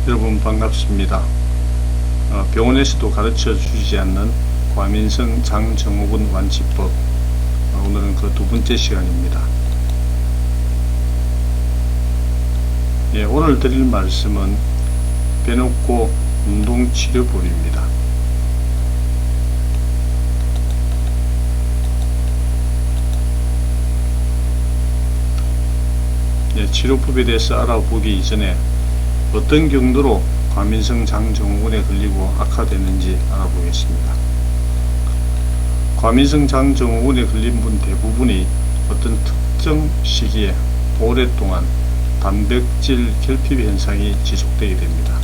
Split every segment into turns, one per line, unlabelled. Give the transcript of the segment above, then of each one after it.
여러분 반갑습니다. 병원에서도 가르쳐 주지 않는 과민성 장증후군 완치법, 오늘은 그 두 번째 시간입니다. 오늘 드릴 말씀은 빼놓고 운동치료법입니다. 치료법에 대해서 알아보기 이전에 어떤 경도로 과민성 장증후군에 걸리고 악화되는지 알아보겠습니다. 과민성 장증후군에 걸린 분 대부분이 어떤 특정 시기에 오랫동안 단백질 결핍 현상이 지속되게 됩니다.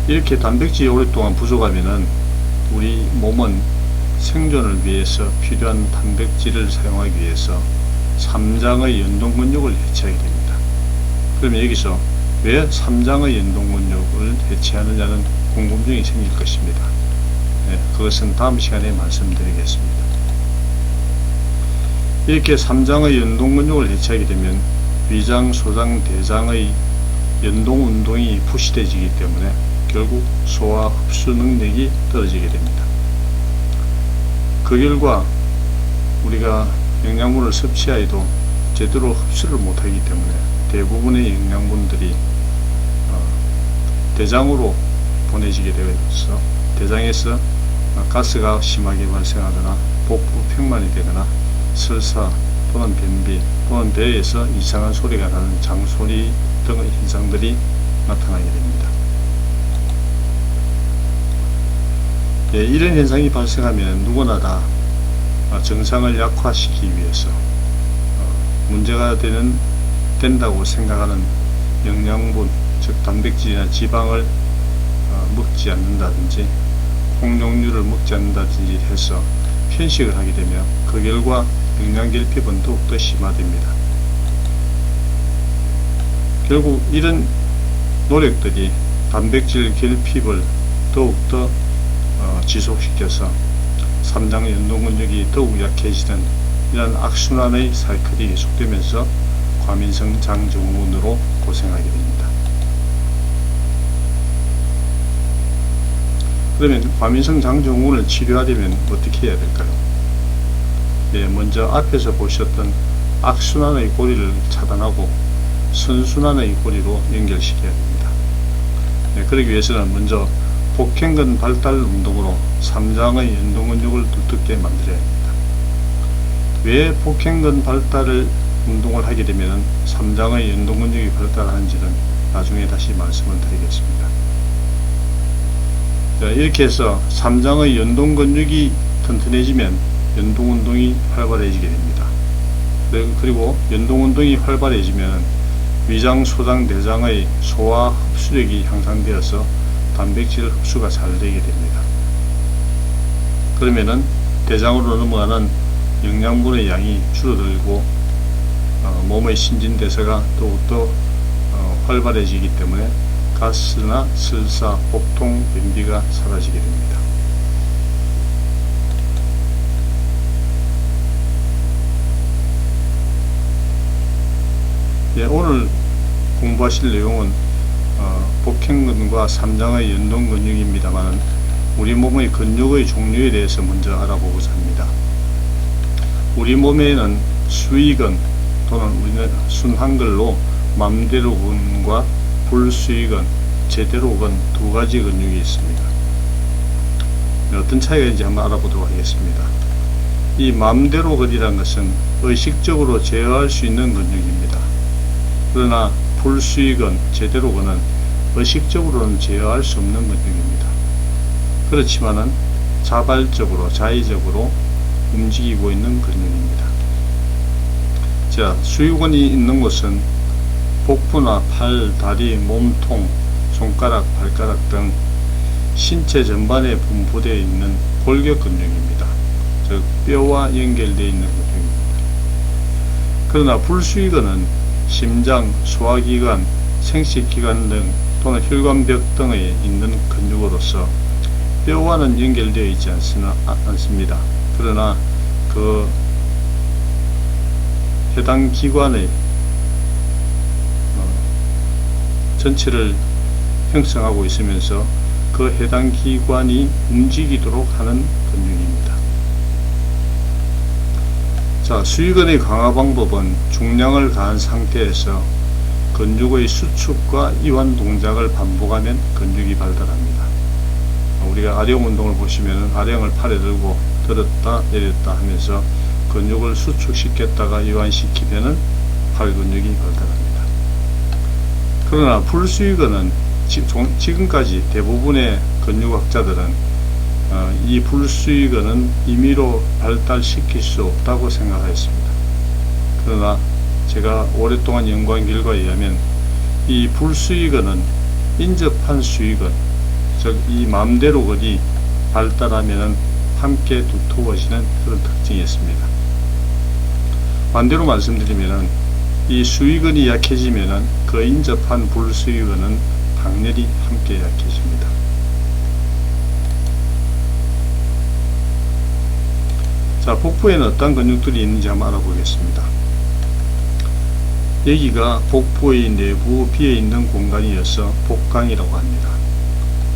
이렇게 단백질이 오랫동안 부족하면은 우리 몸은 생존을 위해서 필요한 단백질을 사용하기 위해서 삼장의 연동근육을 해체하게 됩니다. 그러면 여기서 왜 삼장의 연동근육을 해체하느냐는 궁금증이 생길 것입니다. 그것은 다음 시간에 말씀드리겠습니다. 이렇게 삼장의 연동근육을 해체하게 되면 위장, 소장, 대장의 연동운동이 부실해지기 때문에 결국 소화 흡수 능력이 떨어지게 됩니다. 그 결과 우리가 영양분을 섭취하여도 제대로 흡수를 못하기 때문에 대부분의 영양분들이 대장으로 보내지게 되어서 대장에서 가스가 심하게 발생하거나 복부 평만이 되거나 설사 또는 변비 또는 배에서 이상한 소리가 나는 장소리 등의 현상들이 나타나게 됩니다. 이런 현상이 발생하면 누구나 다 정상을 약화시키기 위해서 문제가 된다고 생각하는 영양분, 즉 단백질이나 지방을 먹지 않는다든지 콩종류를 먹지 않는다든지 해서 편식을 하게 되면 그 결과 영양결핍은 더욱더 심화됩니다. 결국 이런 노력들이 단백질 결핍을 더욱더 지속시켜서 삼장 연동근육이 더욱 약해지는 이런 악순환의 사이클이 계속되면서 과민성 장증후군으로 고생하게 됩니다. 그러면 과민성 장증후군을 치료하려면 어떻게 해야 될까요? 먼저 앞에서 보셨던 악순환의 고리를 차단하고 선순환의 고리로 연결시켜야 됩니다. 그러기 위해서는 먼저 복행근 발달 운동으로 삼장의 연동근육을 두텁게 만들어야 합니다. 왜 복행근 발달을 운동을 하게 되면 삼장의 연동근육이 발달하는지는 나중에 다시 말씀을 드리겠습니다. 이렇게 해서 삼장의 연동근육이 튼튼해지면 연동운동이 활발해지게 됩니다. 그리고 연동운동이 활발해지면 위장, 소장, 대장의 소화 흡수력이 향상되어서 단백질 흡수가 잘 되게 됩니다. 그러면은 대장으로 넘어가는 영양분의 양이 줄어들고 몸의 신진대사가 더욱더 활발해지기 때문에 가스나 설사, 복통, 변비가 사라지게 됩니다. 오늘 공부하실 내용은 복행근과 삼장의 연동근육입니다만 우리 몸의 근육의 종류에 대해서 먼저 알아보고자 합니다. 우리 몸에는 수의근 또는 우리는 순한글로 맘대로근과 불수의근, 제대로근 두 가지 근육이 있습니다. 어떤 차이가 있는지 한번 알아보도록 하겠습니다. 이 맘대로근이라는 것은 의식적으로 제어할 수 있는 근육입니다. 그러나 불수의근, 제대로근은 의식적으로는 제어할 수 없는 근육입니다. 그렇지만은 자발적으로, 자의적으로 움직이고 있는 근육입니다. 자, 수의근이 있는 곳은 복부나 팔, 다리, 몸통, 손가락, 발가락 등 신체 전반에 분포되어 있는 골격 근육입니다. 즉 뼈와 연결되어 있는 근육입니다. 그러나 불수의근은 심장, 소화기관, 생식기관 등 또는 혈관벽 등에 있는 근육으로서 뼈와는 연결되어 있지 않습니다. 그러나 그 해당 기관의 전체를 형성하고 있으면서 그 해당 기관이 움직이도록 하는 근육입니다. 자, 수익근의 강화 방법은 중량을 가한 상태에서 근육의 수축과 이완 동작을 반복하면 근육이 발달합니다. 우리가 아령 운동을 보시면 아령을 팔에 들고 들었다 내렸다 하면서 근육을 수축시켰다가 이완시키면 팔 근육이 발달합니다. 그러나 불수익근은 지금까지 대부분의 근육학자들은 이 불수익근은 임의로 발달시킬 수 없다고 생각하였습니다. 그러나 제가 오랫동안 연구한 결과에 의하면 이 불수익근은 인접한 수익근, 즉 이 마음대로근이 발달하면 함께 두터워지는 그런 특징이 있습니다. 반대로 말씀드리면 이 수익근이 약해지면 그 인접한 불수익근은 당연히 함께 약해집니다. 자, 복부에는 어떤 근육들이 있는지 한번 알아보겠습니다. 여기가 복부의 내부 비어있는 공간이어서 복강이라고 합니다.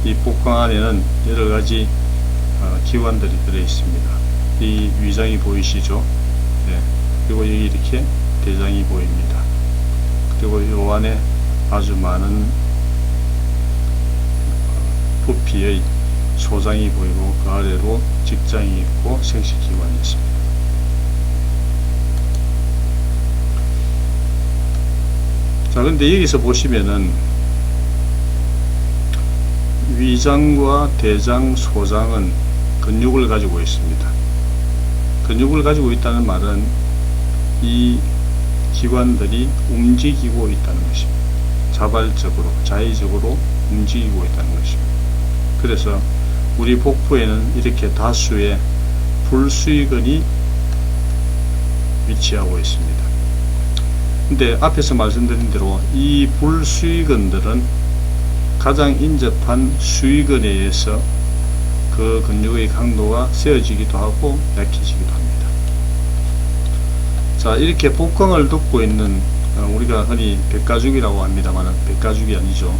이 복강 안에는 여러가지 기관들이 들어있습니다. 이 위장이 보이시죠? 네. 그리고 여기 이렇게 대장이 보입니다. 그리고 이 안에 아주 많은 부피의 소장이 보이고 그 아래로 직장이 있고 생식기관이 있습니다. 자, 근데 여기서 보시면은 위장과 대장, 소장은 근육을 가지고 있습니다. 근육을 가지고 있다는 말은 이 기관들이 움직이고 있다는 것입니다. 자발적으로, 자의적으로 움직이고 있다는 것입니다. 그래서 우리 복부에는 이렇게 다수의 불수익근이 위치하고 있습니다. 근데 앞에서 말씀드린 대로 이 불수익근들은 가장 인접한 수익근에 의해서 그 근육의 강도가 세어지기도 하고 약해지기도 합니다. 자, 이렇게 복강을 덮고 있는 우리가 흔히 백가죽이라고 합니다만 백가죽이 아니죠.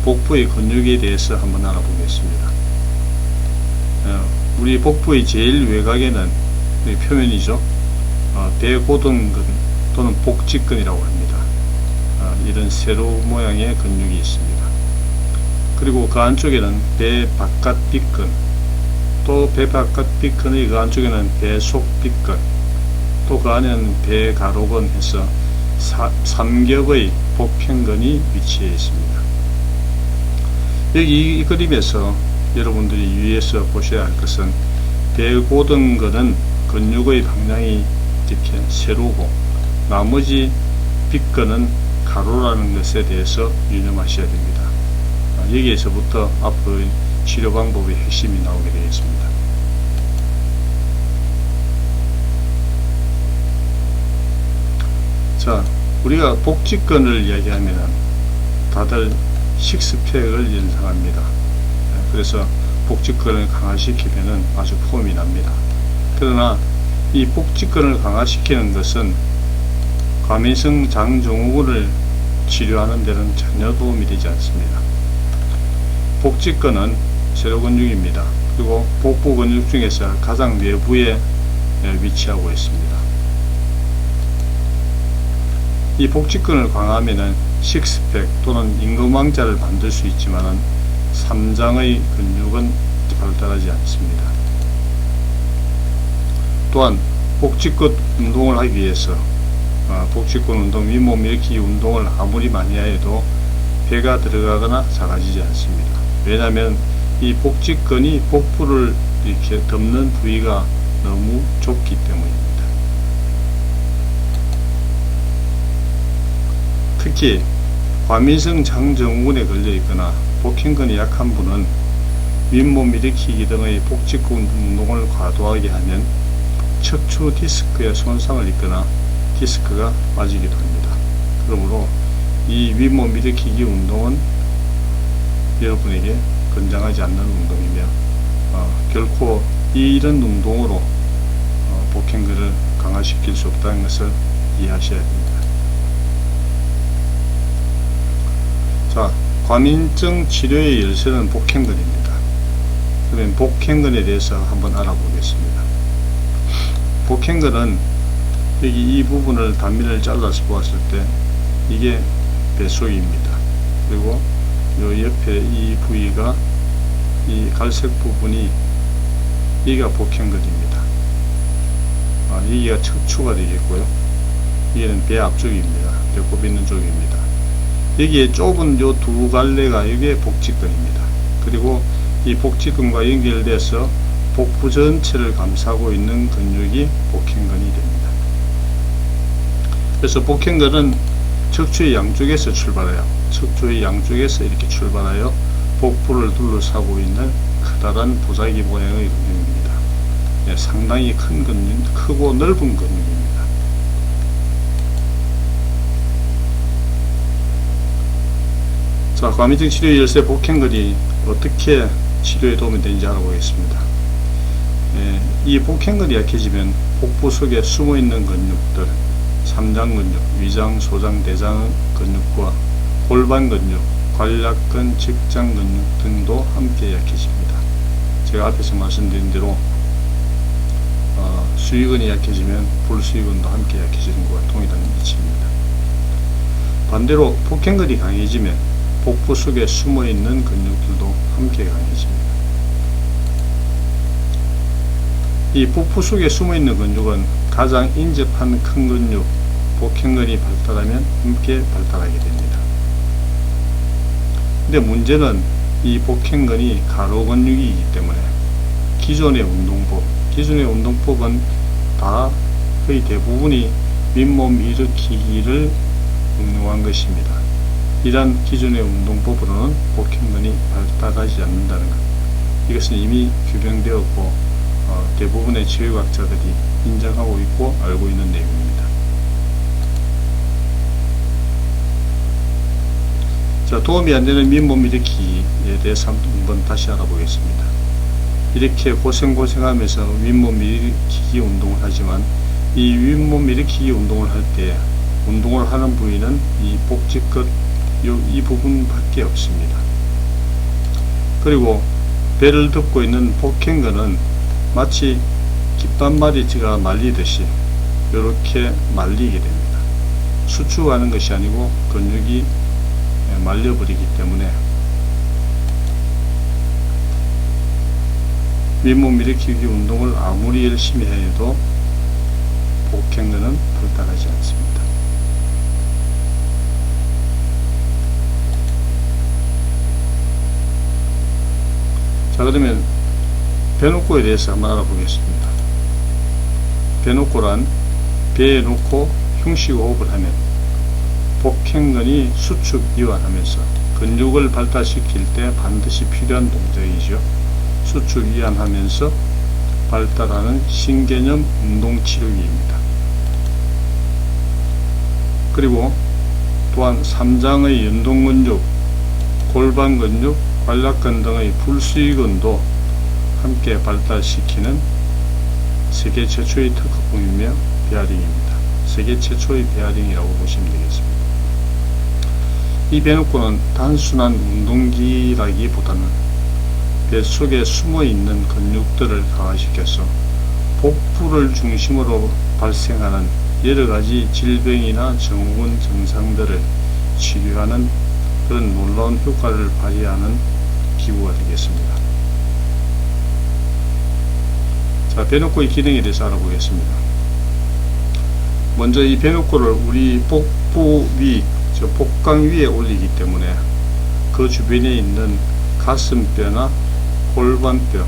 복부의 근육에 대해서 한번 알아보겠습니다. 우리 복부의 제일 외곽에는 표면이죠. 대고등근 또는 복직근이라고 합니다. 이런 세로 모양의 근육이 있습니다. 그리고 그 안쪽에는 배바깥비근, 또 배바깥비근의 그 안쪽에는 배속비근, 또 그 안에는 배가로근 해서 3겹의 복편근이 위치해 있습니다. 여기 이 그림에서 여러분들이 유의해서 보셔야 할 것은 배고등근은 근육의 방향이 이렇게 세로고 나머지 빗근은 가로라는 것에 대해서 유념하셔야 됩니다. 여기에서부터 앞으로의 치료 방법의 핵심이 나오게 되겠습니다. 자, 우리가 복직근을 이야기하면 다들 식스팩을 연상합니다. 그래서 복직근을 강화시키면 아주 폼이 납니다. 그러나 이 복직근을 강화시키는 것은 과민성 장증후군을 치료하는 데는 전혀 도움이 되지 않습니다. 복직근은 세로근육입니다. 그리고 복부 근육 중에서 가장 외부에 위치하고 있습니다. 이 복직근을 강화하면 식스팩 또는 임금왕자를 만들 수 있지만 삼장의 근육은 발달하지 않습니다. 또한 복직근 운동을 하기 위해서 복직근 운동, 윗몸 일으키기 운동을 아무리 많이 해도 배가 들어가거나 작아지지 않습니다. 왜냐하면 이 복직근이 복부를 이렇게 덮는 부위가 너무 좁기 때문입니다. 특히 과민성 장증후군에 걸려 있거나 복행근이 약한 분은 윗몸 일으키기 등의 복직근 운동을 과도하게 하면 척추 디스크에 손상을 입거나 디스크가 빠지기도 합니다. 그러므로 이 윗몸 일으키기 운동은 여러분에게 건강하지 않는 운동이며 결코 이런 운동으로 복행근을 강화시킬 수 없다는 것을 이해하셔야 됩니다. 자, 과민증 치료의 열쇠는 복행근입니다. 그러면 복행근에 대해서 한번 알아보겠습니다. 복행근은 여기 이 부분을 단면을 잘라서 보았을 때 이게 뱃속입니다. 그리고 요 옆에 이 부위가 이 갈색 부분이 여기가 복행근입니다. 여기가 척추가 되겠고요. 여기는 배 앞쪽입니다. 배꼽 있는 쪽입니다. 여기에 좁은 요 두 갈래가 이게 복직근입니다. 그리고 이 복직근과 연결돼서 복부 전체를 감싸고 있는 근육이 복행근이 됩니다. 그래서 복행근은 척추의 양쪽에서 출발해요. 척추의 양쪽에서 이렇게 출발하여 복부를 둘러싸고 있는 커다란 보자기 모양의 근육입니다. 상당히 큰 근육, 크고 넓은 근육입니다. 자, 과민증 치료 열쇠 복행근이 어떻게 치료에 도움이 되는지 알아보겠습니다. 이 복행근이 약해지면 복부 속에 숨어있는 근육들, 삼장 근육, 위장, 소장, 대장 근육과 골반 근육, 관략근, 직장 근육 등도 함께 약해집니다. 제가 앞에서 말씀드린 대로 수위근이 약해지면 불수위근도 함께 약해지는 것과 동일한 이치입니다. 반대로 복행근이 강해지면 복부 속에 숨어있는 근육들도 함께 강해집니다. 이 복부 속에 숨어있는 근육은 가장 인접한 큰 근육, 복행근이 발달하면 함께 발달하게 됩니다. 근데 문제는 이 복행근이 가로 근육이기 때문에 기존의 운동법은 다 거의 대부분이 윗몸 일으키기를 응용한 것입니다. 이러한 기존의 운동법으로는 복행근이 발달하지 않는다는 것, 이것은 이미 규명되었고 대부분의 치료학자들이 인정하고 있고 알고 있는 내용입니다. 자, 도움이 안 되는 윗몸 일으키기에 대해서 한번 다시 알아보겠습니다. 이렇게 고생하면서 윗몸 일으키기 운동을 하지만 이 윗몸 일으키기 운동을 할 때 운동을 하는 부위는 이 복직근 이 부분밖에 없습니다. 그리고 배를 덮고 있는 복행근은 마치 깃반마리지가 말리듯이 이렇게 말리게 됩니다. 수축하는 것이 아니고 근육이 말려버리기 때문에 윗몸 일으키기 운동을 아무리 열심히 해도 복행근은 발달하지 않습니다. 자, 그러면 배놓고에 대해서 한번 알아보겠습니다. 배놓고란 배에 놓고 흉식호흡을 하면 복행근이 수축 이완하면서 근육을 발달시킬 때 반드시 필요한 동작이죠. 수축 이완하면서 발달하는 신개념 운동치료기입니다. 그리고 또한 삼장의 연동근육, 골반근육, 관략근 등의 불수위근도 함께 발달시키는 세계 최초의 특허품이며 베어링입니다. 세계 최초의 베어링이라고 보시면 되겠습니다. 이 배놓고는 단순한 운동기라기보다는 뱃속에 숨어있는 근육들을 강화시켜서 복부를 중심으로 발생하는 여러가지 질병이나 증후군 증상들을 치료하는 그런 놀라운 효과를 발휘하는 기구가 되겠습니다. 자, 배놓고의 기능에 대해서 알아보겠습니다. 먼저 이 배놓고를 우리 복부 위, 복강 위에 올리기 때문에 그 주변에 있는 가슴뼈나 골반뼈를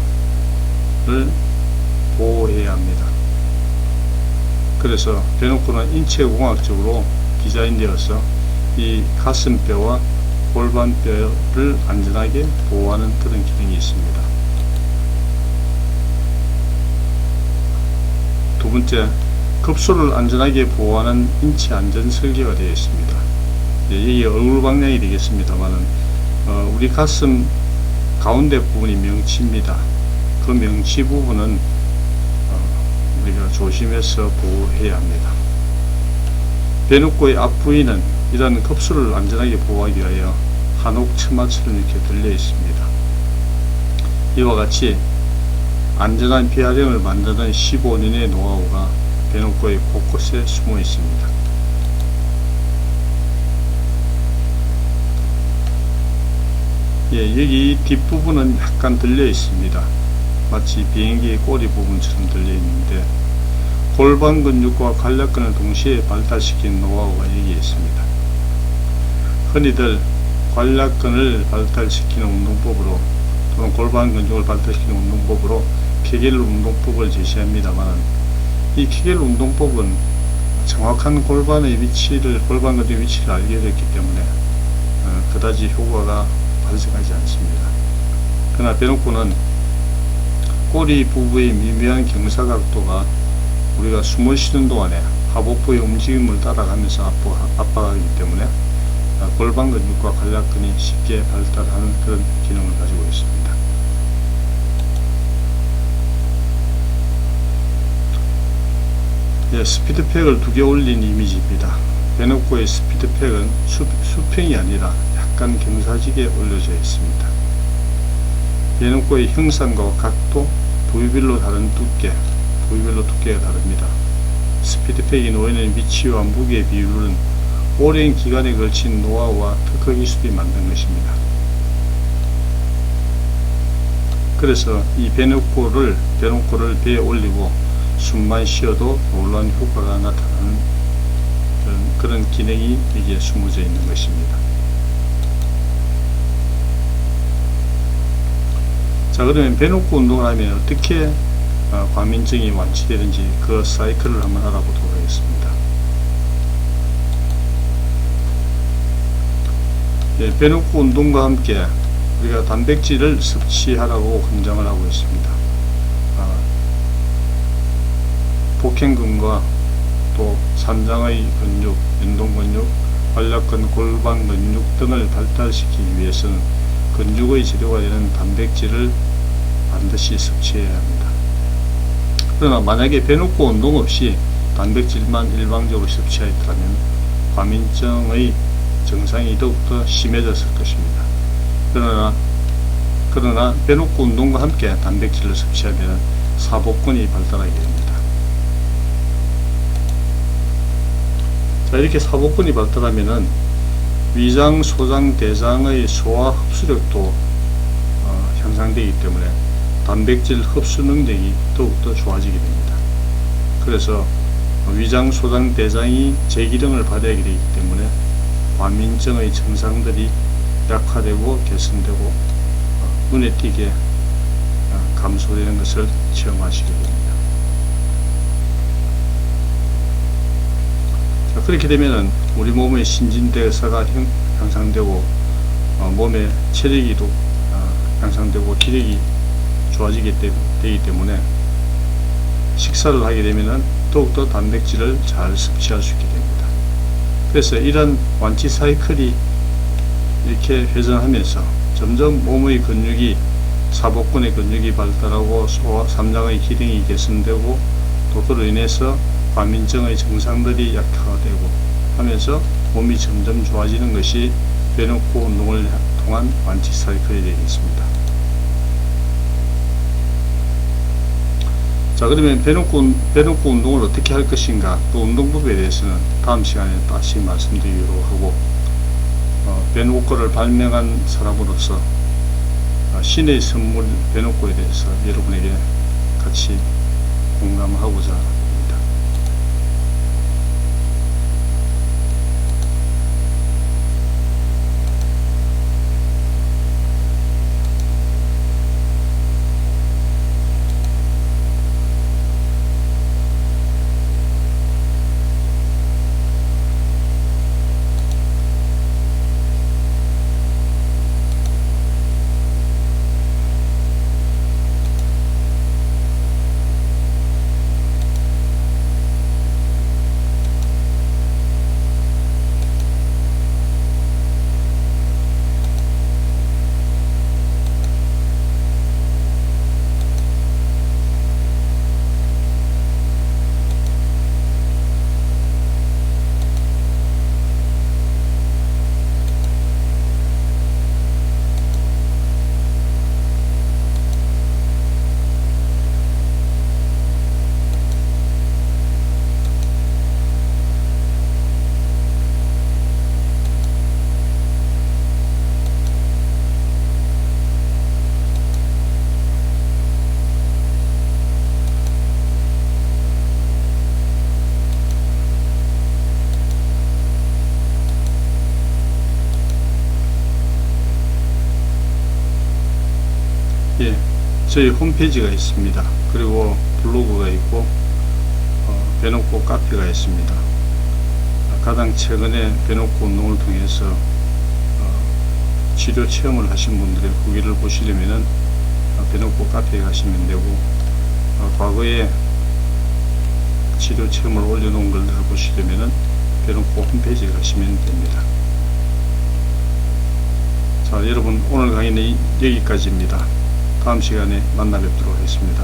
보호해야 합니다. 그래서 배놓고는 인체공학적으로 디자인되어서 이 가슴뼈와 골반뼈를 안전하게 보호하는 그런 기능이 있습니다. 두 번째, 급소를 안전하게 보호하는 인체 안전 설계가 되어 있습니다. 이게 얼굴 방향이 되겠습니다만은 우리 가슴 가운데 부분이 명치입니다. 그 명치 부분은 우리가 조심해서 보호해야 합니다. 배놓고의 앞부위는 이러한 급소를 안전하게 보호하기 위하여 한옥 처마처럼 이렇게 들려 있습니다. 이와 같이 안전한 비아령을 만드는 15년의 노하우가 배놓고의 곳곳에 숨어 있습니다. 예, 여기 뒷부분은 약간 들려 있습니다. 마치 비행기의 꼬리 부분처럼 들려 있는데 골반 근육과 관략근을 동시에 발달시킨 노하우가 여기에 있습니다. 흔히들 관략근을 발달시키는 운동법으로 또는 골반 근육을 발달시키는 운동법으로 케겔 운동법을 제시합니다만 이 케겔 운동법은 정확한 골반의 위치를, 골반 근육의 위치를 알게 됐기 때문에 그다지 효과가 발생하지 않습니다. 그러나 배놓고는 꼬리 부부의 미묘한 경사각도가 우리가 숨을 쉬는 동안에 하복부의 움직임을 따라가면서 압박하기 때문에 골반 근육과 관략근이 쉽게 발달하는 그런 기능을 가지고 있습니다. 예, 스피드팩을 2개 올린 이미지입니다. 배놓고의 스피드팩은 수평이 아니라 약간 경사지게 올려져 있습니다. 배놓고의 형상과 각도, 부위별로 다른 부위별로 두께가 다릅니다. 스피드팩이 놓여있는 위치와 무게 비율은 오랜 기간에 걸친 노하우와 특허 기술이 만든 것입니다. 그래서 이 배놓고를 배에 올리고 숨만 쉬어도 놀라운 효과가 나타나는 그런 기능이 여기에 숨어져 있는 것입니다. 자, 그러면 배놓고 운동을 하면 어떻게 과민증이 완치되는지 그 사이클을 한번 알아보도록 하겠습니다. 예, 배놓고 운동과 함께 우리가 단백질을 섭취하라고 권장을 하고 있습니다. 복행근과 또 산장의 근육, 연동근육, 관략근, 골반 근육 등을 발달시키기 위해서는 근육의 재료가 되는 단백질을 반드시 섭취해야 합니다. 그러나 만약에 배놓고 운동 없이 단백질만 일방적으로 섭취하였다면 과민증의 증상이 더욱더 심해졌을 것입니다. 그러나 배놓고 운동과 함께 단백질을 섭취하면 사복근이 발달하게 됩니다. 자, 이렇게 사복근이 발달하면은 위장, 소장, 대장의 소화 흡수력도 향상되기 때문에 단백질 흡수 능력이 더욱더 좋아지게 됩니다. 그래서 위장, 소장, 대장이 제기능을 발휘하게 되기 때문에 과민증의 증상들이 약화되고 개선되고 눈에 띄게 감소되는 것을 체험하시게 됩니다. 자, 그렇게 되면은 우리 몸의 신진대사가 향상되고 몸의 체력이 향상되고 기력이 좋아지게 되기 때문에 식사를 하게 되면은 더욱더 단백질을 잘 섭취할 수 있게 됩니다. 그래서 이런 완치 사이클이 이렇게 회전하면서 점점 몸의 근육이, 사복근의 근육이 발달하고 삼장의 기능이 개선되고 또 그로 인해서 과민증의 증상들이 약화되고 하면서 몸이 점점 좋아지는 것이 배놓고 운동을 통한 완치 사이클이 되겠습니다. 자, 그러면 배놓고 운동을 어떻게 할 것인가, 또 운동법에 대해서는 다음 시간에 다시 말씀드리도록 하고, 배놓고를 발명한 사람으로서 신의 선물 배놓고에 대해서 여러분에게 같이 공감하고자 합니다. 저희 홈페이지가 있습니다. 그리고 블로그가 있고 배놓고 카페가 있습니다. 가장 최근에 배놓고 운동을 통해서 치료 체험을 하신 분들의 후기를 보시려면은 배놓고 카페에 가시면 되고, 과거에 치료 체험을 올려놓은 것들을 보시려면은 배놓고 홈페이지에 가시면 됩니다. 자, 여러분, 오늘 강의는 여기까지입니다. 다음 시간에 만나 뵙도록 하겠습니다.